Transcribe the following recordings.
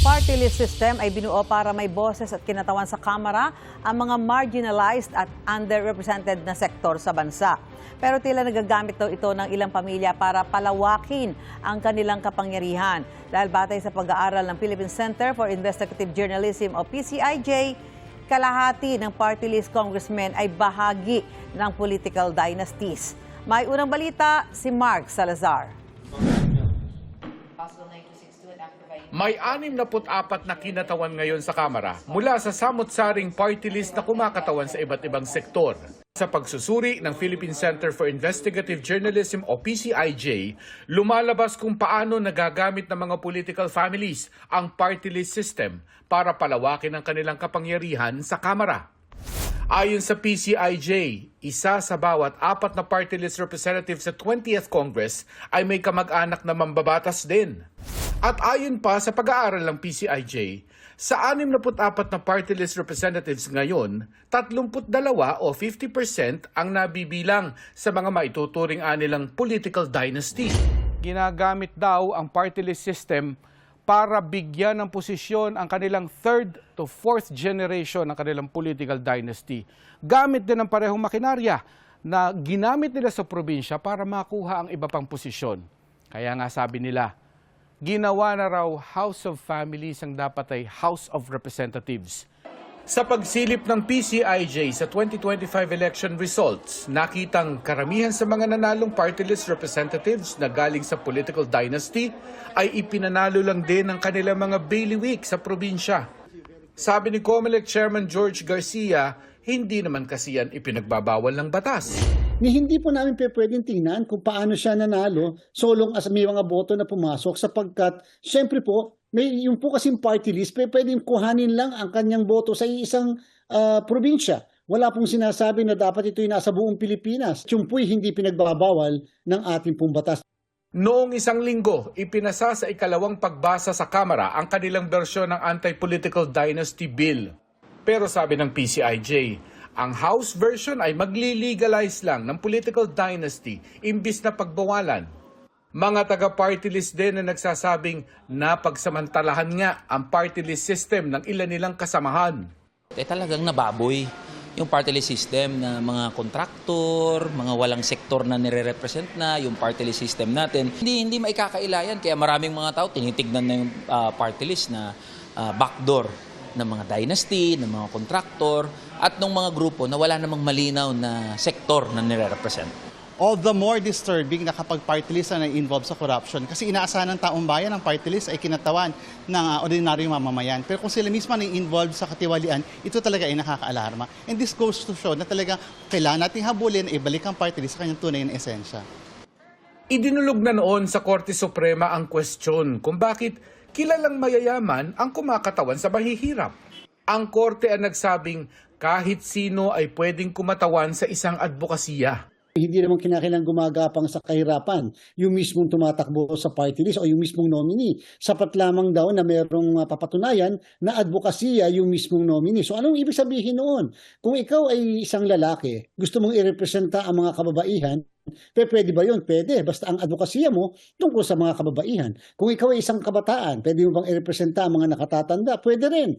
party list system ay binuo para may boses at kinatawan sa Kamara ang mga marginalized at underrepresented na sektor sa bansa. Pero tila nagagamit daw ito ng ilang pamilya para palawakin ang kanilang kapangyarihan. Dahil batay sa pag-aaral ng Philippine Center for Investigative Journalism o PCIJ, kalahati ng party list congressmen ay bahagi ng political dynasties. May unang balita si Mark Salazar. May 64 na kinatawan ngayon sa Kamara mula sa samot-saring party list na kumakatawan sa iba't ibang sektor. Sa pagsusuri ng Philippine Center for Investigative Journalism o PCIJ, lumalabas kung paano nagagamit ng mga political families ang party list system para palawakin ang kanilang kapangyarihan sa Kamara. Ayon sa PCIJ, isa sa bawat 4 na party list representative sa 20th Congress ay may kamag-anak na mambabatas din. At ayon pa sa pag-aaral ng PCIJ, sa 64 na party list representatives ngayon, 32 o 50% ang nabibilang sa mga maituturing anilang political dynasty. Ginagamit daw ang party list system para bigyan ng posisyon ang kanilang 3rd to 4th generation ng kanilang political dynasty. Gamit din ang parehong makinarya na ginamit nila sa probinsya para makuha ang iba pang posisyon. Kaya nga sabi nila, ginawa na raw House of Families ang dapat ay House of Representatives. Sa pagsilip ng PCIJ sa 2025 election results, nakitang karamihan sa mga nanalong party list representatives na galing sa political dynasty ay ipinanalo lang din ng kanilang mga bailiwick sa probinsya. Sabi ni COMELEC Chairman George Garcia, hindi naman kasi yan ipinagbabawal ng batas. Hindi po namin pwedeng tingnan kung paano siya nanalo so long as may mga boto na pumasok sapagkat siyempre po, yung po kasing party list, pwedeng kuhanin lang ang kanyang boto sa isang probinsya. Wala pong sinasabi na dapat ito'y nasa buong Pilipinas. Yung po'y hindi pinagbabawal ng ating pong batas. Noong isang linggo, ipinasa sa ikalawang pagbasa sa Kamara ang kanilang bersyon ng Anti-Political Dynasty Bill. Pero sabi ng PCIJ, ang House version ay magli-legalize lang ng political dynasty imbis na pagbawalan. Mga taga-party list din na nagsasabing napagsamantalahan nga ang party list system ng ilan nilang kasamahan. Talagang nababoy yung party list system na mga kontraktor, mga walang sektor na nire-represent na, yung party list system natin. Hindi maikakailayan kaya maraming mga tao tinitignan na yung party list na backdoor ng mga dynasty, ng mga kontraktor, at ng mga grupo na wala namang malinaw na sektor na nire-represent. All the more disturbing na kapag party list na involved sa corruption kasi inaasahan ng taong bayan ang party list ay kinatawan ng ordinaryong mamamayan. Pero kung sila mismo na involved sa katiwalian, ito talaga ay nakaka-alarma. And this goes to show na talaga kailangan nating habulin ay ibalik ang party list sa kanyang tunay na esensya. Idinulog na noon sa Korte Suprema ang kwestiyon kung bakit kilalang mayayaman ang kumakatawan sa mahihirap. Ang korte ang nagsabing kahit sino ay pwedeng kumatawan sa isang advokasya. Hindi naman kinakailangan gumagapang sa kahirapan yung mismong tumatakbo sa party list o yung mismong nominee. Sapat lamang daw na mayroong papatunayan na advokasya yung mismong nominee. So anong ibig sabihin noon? Kung ikaw ay isang lalaki, gusto mong irepresenta ang mga kababaihan, pwede ba yun? Pwede. Basta ang advokasya mo tungkol sa mga kababaihan. Kung ikaw ay isang kabataan, pwede mo bang irepresenta ang mga nakatatanda? Pwede rin.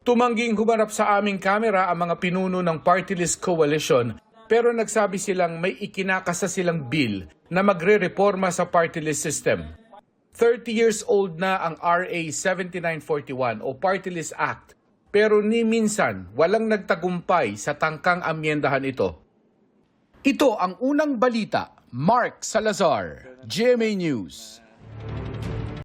Tumangging humarap sa aming kamera ang mga pinuno ng Party List Coalition pero nagsabi silang may ikinakasa silang bill na magre-reforma sa party list system. 30 years old na ang RA 7941 o Party List Act pero ni minsan walang nagtagumpay sa tangkang amyendahan ito. Ito ang unang balita. Mark Salazar, GMA News.